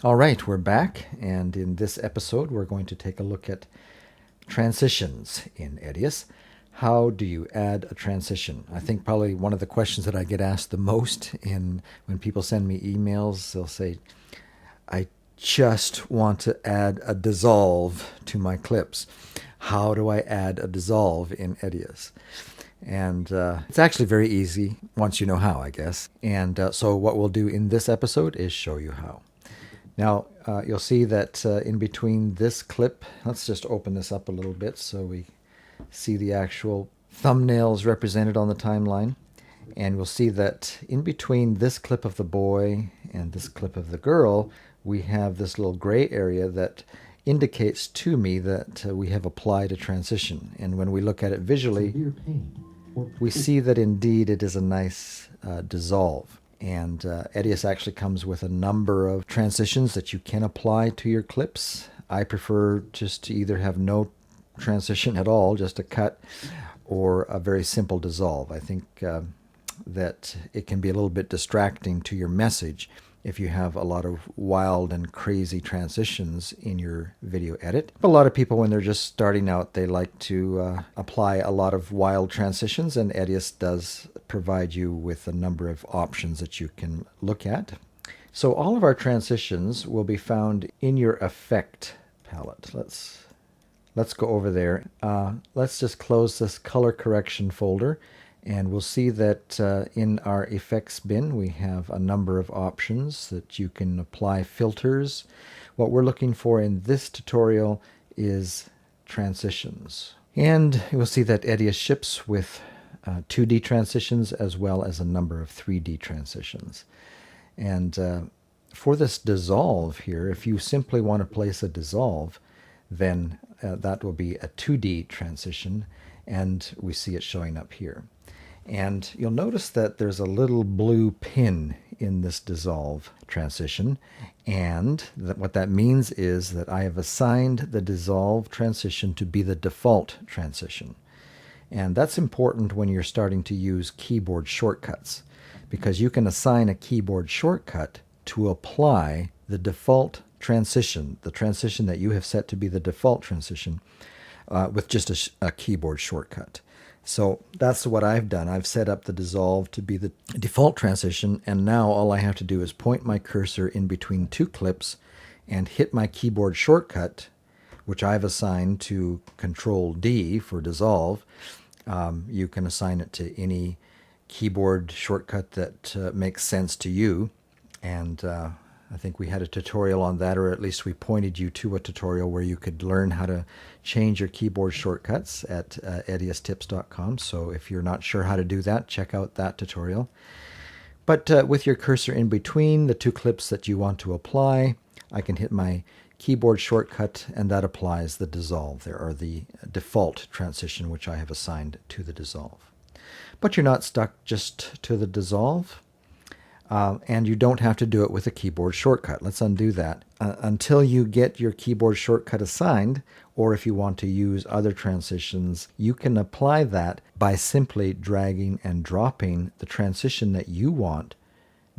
All right, we're back, and in this episode, we're going to take a look at transitions in Edius. How do you add a transition? I think probably one of the questions that I get asked the most when people send me emails, they'll say, I just want to add a dissolve to my clips. How do I add a dissolve in Edius? And it's actually very easy once you know how, I guess. And so what we'll do in this episode is show you how. Now, you'll see that in between this clip, let's just open this up a little bit so we see the actual thumbnails represented on the timeline. And we'll see that in between this clip of the boy and this clip of the girl, we have this little gray area that indicates to me that we have applied a transition. And when we look at it visually, we see that indeed it is a nice dissolve. And Edius actually comes with a number of transitions that you can apply to your clips. I prefer just to either have no transition at all, just a cut, or a very simple dissolve. I think that it can be a little bit distracting to your message if you have a lot of wild and crazy transitions in your video edit. But a lot of people, when they're just starting out, they like to apply a lot of wild transitions, and Edius does provide you with a number of options that you can look at. So all of our transitions will be found in your effect palette. Let's go over there. Let's just close this color correction folder. And we'll see that in our effects bin, we have a number of options that you can apply filters. What we're looking for in this tutorial is transitions. And you'll see that Edius ships with 2D transitions as well as a number of 3D transitions. And for this dissolve here, if you simply want to place a dissolve, then that will be a 2D transition, and we see it showing up here. And you'll notice that there's a little blue pin in this dissolve transition. And what that means is that I have assigned the dissolve transition to be the default transition. And that's important when you're starting to use keyboard shortcuts, because you can assign a keyboard shortcut to apply the default transition, the transition that you have set to be the default transition, with just a keyboard shortcut. So that's what I've done. I've set up the dissolve to be the default transition, and now all I have to do is point my cursor in between two clips and hit my keyboard shortcut, which I've assigned to Control D for dissolve. You can assign it to any keyboard shortcut that makes sense to you. And I think we had a tutorial on that, or at least we pointed you to a tutorial where you could learn how to change your keyboard shortcuts at ediustips.com. So if you're not sure how to do that, check out that tutorial. But with your cursor in between the two clips that you want to apply, I can hit my keyboard shortcut, and that applies the dissolve there, or the default transition, which I have assigned to the dissolve. But you're not stuck just to the dissolve. And you don't have to do it with a keyboard shortcut. Let's undo that. Until you get your keyboard shortcut assigned, or if you want to use other transitions, you can apply that by simply dragging and dropping the transition that you want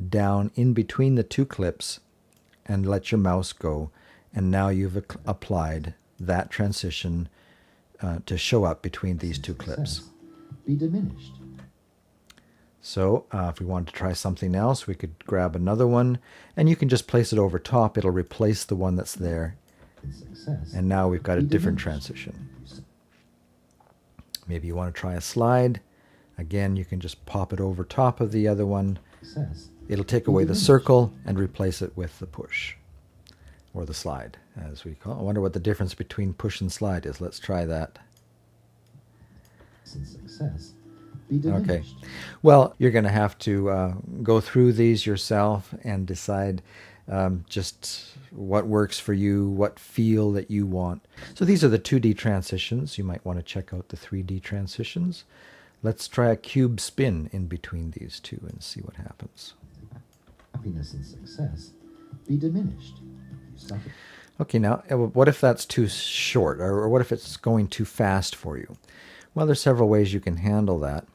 down in between the two clips and let your mouse go. And now you've applied that transition to show up between these two clips. Be diminished. So if we wanted to try something else, we could grab another one, and you can just place it over top. It'll replace the one that's there. And now we've got a different transition. Maybe you want to try a slide. Again, you can just pop it over top of the other one. It'll take away the circle and replace it with the push, or the slide, as we call it. I wonder what the difference between push and slide is. Let's try that. Success. Okay. Well, you're going to have to go through these yourself and decide just what works for you, what feel that you want. So these are the 2D transitions. You might want to check out the 3D transitions. Let's try a cube spin in between these two and see what happens. Happiness and success be diminished. You suffer. Okay, now what if that's too short, or what if it's going too fast for you? Well, there's several ways you can handle that.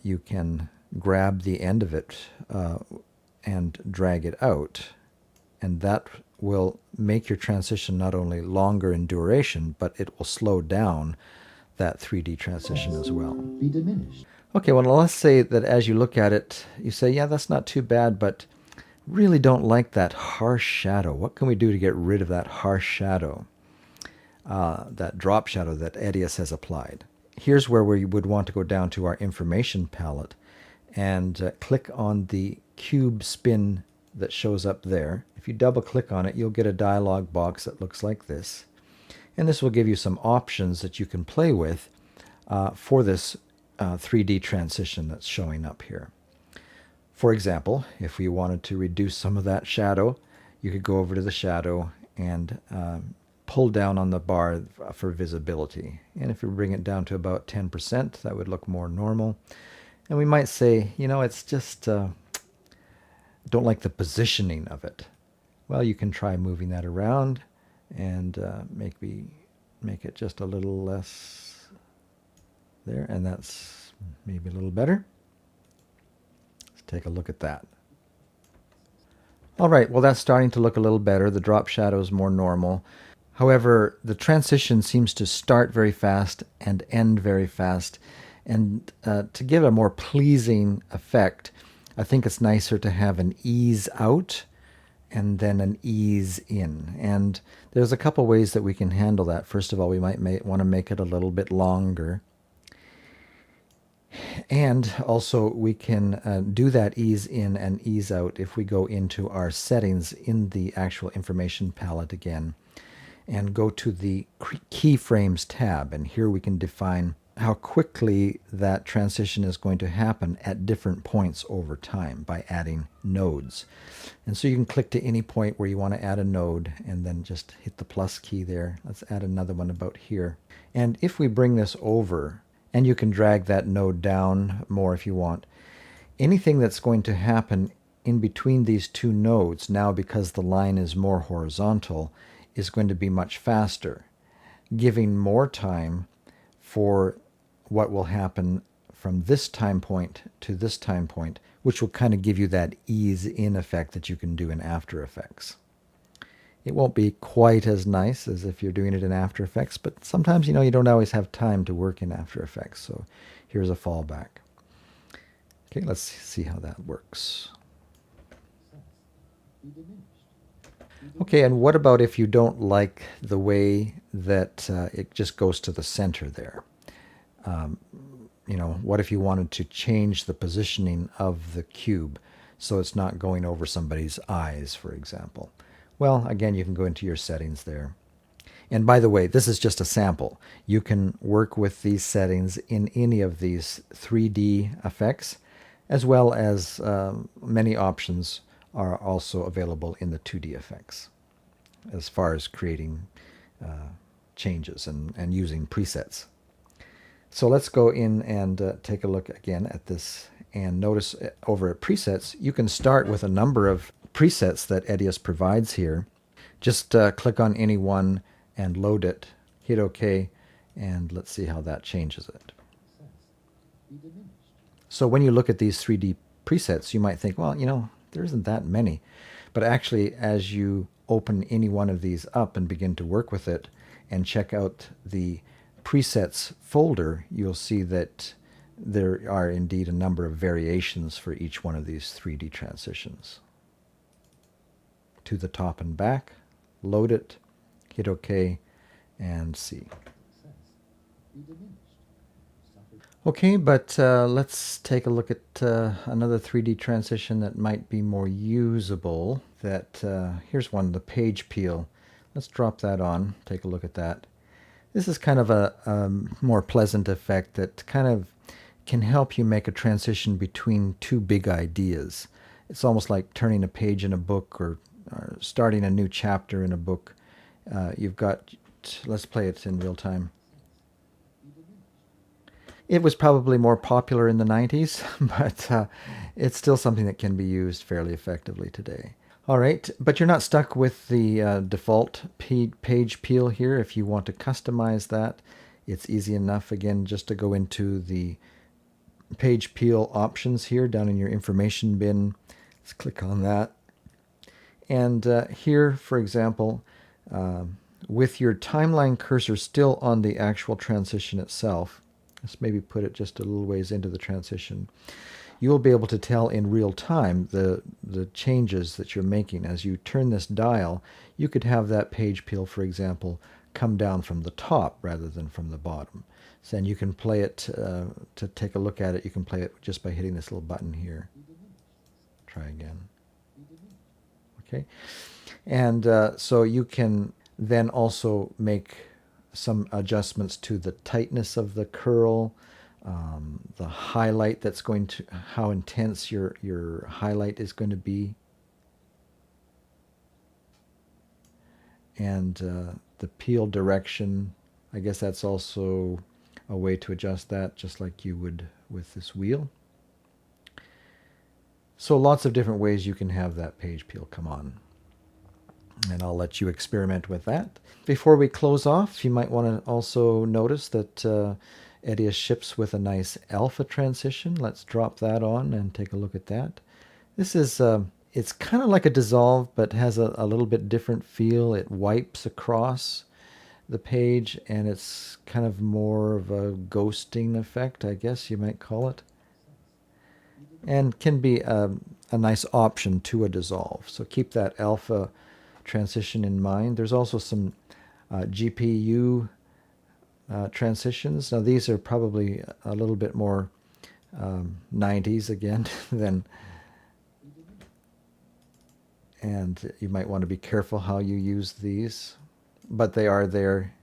You can grab the end of it and drag it out, and that will make your transition not only longer in duration, but it will slow down that 3D transition as well. Be diminished. Okay, well, let's say that as you look at it, you say, yeah, that's not too bad, but really don't like that harsh shadow. What can we do to get rid of that harsh shadow, that drop shadow that Edius has applied? Here's where we would want to go down to our information palette and click on the cube spin that shows up there. If you double click on it, you'll get a dialog box that looks like this. And this will give you some options that you can play with for this 3D transition that's showing up here. For example, if we wanted to reduce some of that shadow, you could go over to the shadow and pull down on the bar for visibility. And if we bring it down to about 10%, that would look more normal. And we might say, you know, it's just don't like the positioning of it. Well, you can try moving that around and make it just a little less there, and that's maybe a little better. Let's take a look at that. All right, well, that's starting to look a little better. The drop shadow is more normal. However, the transition seems to start very fast and end very fast. And to give a more pleasing effect, I think it's nicer to have an ease out and then an ease in. And there's a couple ways that we can handle that. First of all, we might want to make it a little bit longer. And also we can do that ease in and ease out if we go into our settings in the actual information palette again and go to the keyframes tab. And here we can define how quickly that transition is going to happen at different points over time by adding nodes. And so you can click to any point where you want to add a node and then just hit the plus key there. Let's add another one about here. And if we bring this over, and you can drag that node down more if you want, anything that's going to happen in between these two nodes now, because the line is more horizontal, is going to be much faster, giving more time for what will happen from this time point to this time point, which will kind of give you that ease in effect that you can do in After Effects. It won't be quite as nice as if you're doing it in After Effects, but sometimes, you know, you don't always have time to work in After Effects, so here's a fallback. Okay, let's see how that works. Okay, and what about if you don't like the way that it just goes to the center there? You know, what if you wanted to change the positioning of the cube so it's not going over somebody's eyes, for example? Well, again, you can go into your settings there. And by the way, this is just a sample. You can work with these settings in any of these 3D effects, as well as many options are also available in the 2D effects as far as creating changes and using presets. So let's go in and take a look again at this, and notice over at presets, you can start with a number of presets that Edius provides here. Just click on any one and load it, hit OK, and let's see how that changes it. So when you look at these 3D presets, you might think, well, you know, there isn't that many. But actually, as you open any one of these up and begin to work with it and check out the presets folder, you'll see that there are indeed a number of variations for each one of these 3D transitions. To the top and back, load it, hit OK, and see. Okay, but let's take a look at another 3D transition that might be more usable. Here's one, the page peel. Let's drop that on, take a look at that. This is kind of a more pleasant effect that kind of can help you make a transition between two big ideas. It's almost like turning a page in a book or starting a new chapter in a book. You've got, let's play it in real time. It was probably more popular in the 90s, but it's still something that can be used fairly effectively today. All right, but you're not stuck with the default page peel here. If you want to customize that, it's easy enough, again, just to go into the page peel options here down in your information bin. Let's click on that. And here, for example, with your timeline cursor still on the actual transition itself, let's maybe put it just a little ways into the transition, you will be able to tell in real time the changes that you're making. As you turn this dial, you could have that page peel, for example, come down from the top rather than from the bottom. So, and you can play it, to take a look at it, you can play it just by hitting this little button here. Try again. Okay. And so you can then also make some adjustments to the tightness of the curl, the highlight that's going to, how intense your highlight is going to be, and the peel direction. I guess that's also a way to adjust that, just like you would with this wheel. So lots of different ways you can have that page peel come on. And I'll let you experiment with that. Before we close off, you might want to also notice that Edius ships with a nice alpha transition. Let's drop that on and take a look at that. This is, it's kind of like a dissolve, but has a little bit different feel. It wipes across the page, and it's kind of more of a ghosting effect, I guess you might call it. And can be a nice option to a dissolve. So keep that alpha transition in mind. There's also some GPU transitions. Now these are probably a little bit more 90s again than, and you might want to be careful how you use these, but they are there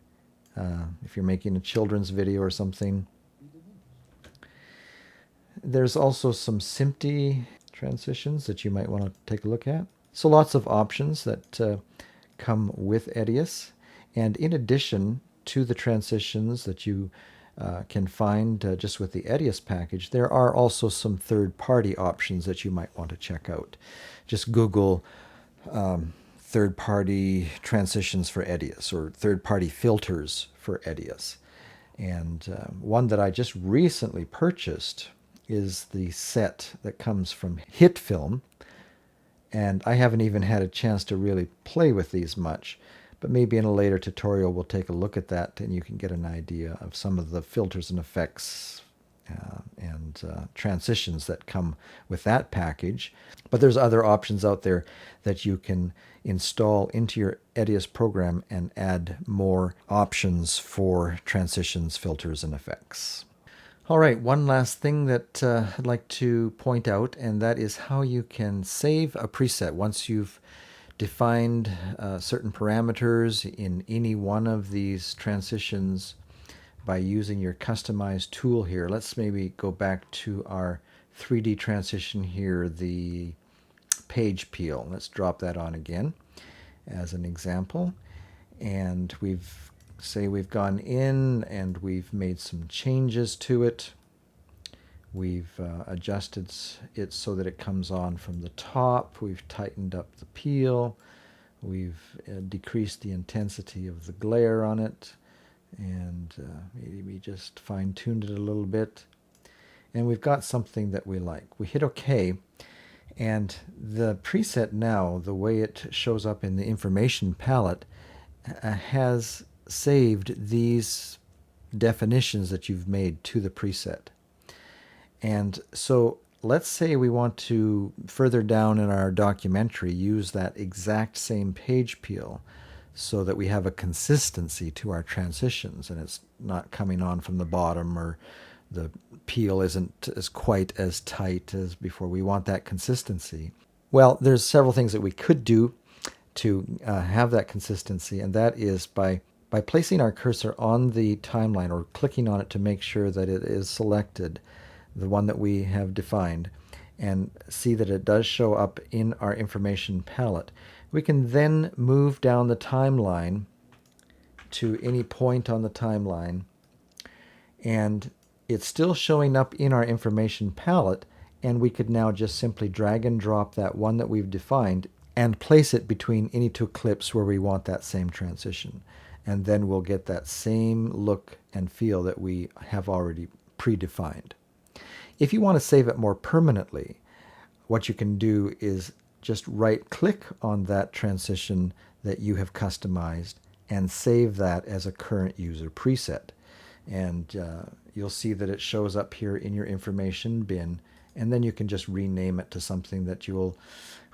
if you're making a children's video or something. There's also some SMPTE transitions that you might want to take a look at. So lots of options that come with Edius. And in addition to the transitions that you can find just with the Edius package, there are also some third-party options that you might want to check out. Just Google third-party transitions for Edius or third-party filters for Edius. And one that I just recently purchased is the set that comes from HitFilm. And I haven't even had a chance to really play with these much, but maybe in a later tutorial we'll take a look at that and you can get an idea of some of the filters and effects and transitions that come with that package. But there's other options out there that you can install into your Edius program and add more options for transitions, filters, and effects. All right, one last thing that I'd like to point out, and that is how you can save a preset once you've defined certain parameters in any one of these transitions by using your customized tool here. Let's maybe go back to our 3D transition here, the page peel. Let's drop that on again as an example. And we've gone in and we've made some changes to it. We've adjusted it so that it comes on from the top. We've tightened up the peel. We've decreased the intensity of the glare on it. And maybe we just fine-tuned it a little bit. And we've got something that we like. We hit OK. And the preset now, the way it shows up in the information palette, has saved these definitions that you've made to the preset. And so let's say we want to, further down in our documentary, use that exact same page peel so that we have a consistency to our transitions and it's not coming on from the bottom or the peel isn't quite as tight as before. We want that consistency. Well, there's several things that we could do to have that consistency, and that is by placing our cursor on the timeline or clicking on it to make sure that it is selected, the one that we have defined, and see that it does show up in our information palette. We can then move down the timeline to any point on the timeline, and it's still showing up in our information palette, and we could now just simply drag and drop that one that we've defined and place it between any two clips where we want that same transition. And then we'll get that same look and feel that we have already predefined. If you want to save it more permanently, what you can do is just right-click on that transition that you have customized and save that as a current user preset. And you'll see that it shows up here in your information bin, and then you can just rename it to something that you will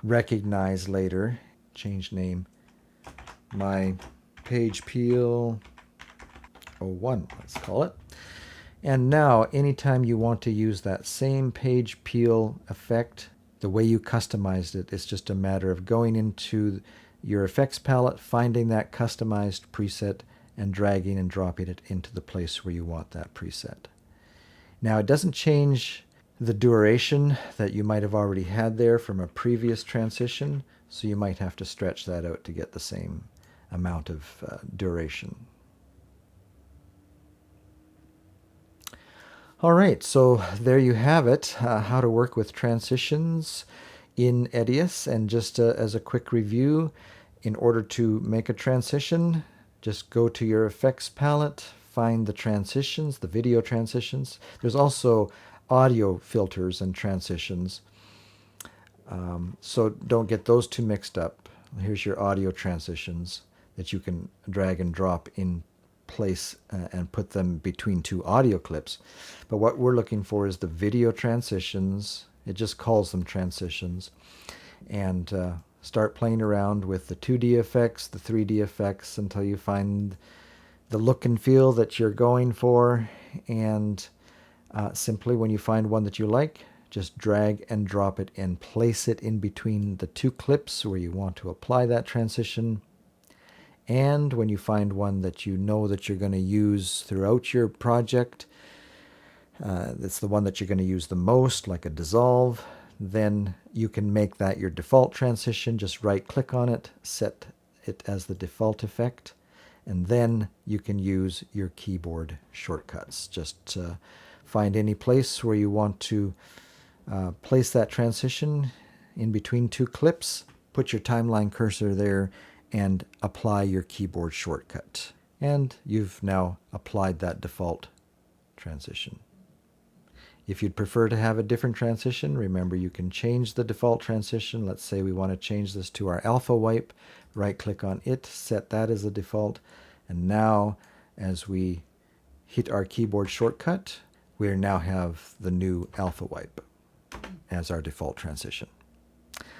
recognize later. Change name, my page peel 01, let's call it. And now, anytime you want to use that same page peel effect, the way you customized it, it's just a matter of going into your effects palette, finding that customized preset, and dragging and dropping it into the place where you want that preset. Now, it doesn't change the duration that you might have already had there from a previous transition, so you might have to stretch that out to get the same amount of duration. All right, so there you have it, how to work with transitions in Edius. And just as a quick review, in order to make a transition, just go to your effects palette, find the transitions, the video transitions. There's also audio filters and transitions, so don't get those two mixed up. Here's your audio transitions that you can drag and drop in place and put them between two audio clips. But what we're looking for is the video transitions. It just calls them transitions. And start playing around with the 2D effects, the 3D effects, until you find the look and feel that you're going for. And simply when you find one that you like, just drag and drop it and place it in between the two clips where you want to apply that transition. And when you find one that you know that you're going to use throughout your project, that's the one that you're going to use the most, like a dissolve, then you can make that your default transition. Just right-click on it, set it as the default effect, and then you can use your keyboard shortcuts. Just find any place where you want to place that transition in between two clips, put your timeline cursor there, and apply your keyboard shortcut. And you've now applied that default transition. If you'd prefer to have a different transition, remember you can change the default transition. Let's say we want to change this to our alpha wipe. Right-click on it, set that as a default. And now, as we hit our keyboard shortcut, we now have the new alpha wipe as our default transition.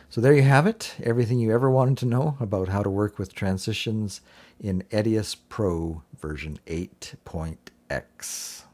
So there you have it, everything you ever wanted to know about how to work with transitions in Edius Pro version 8.x.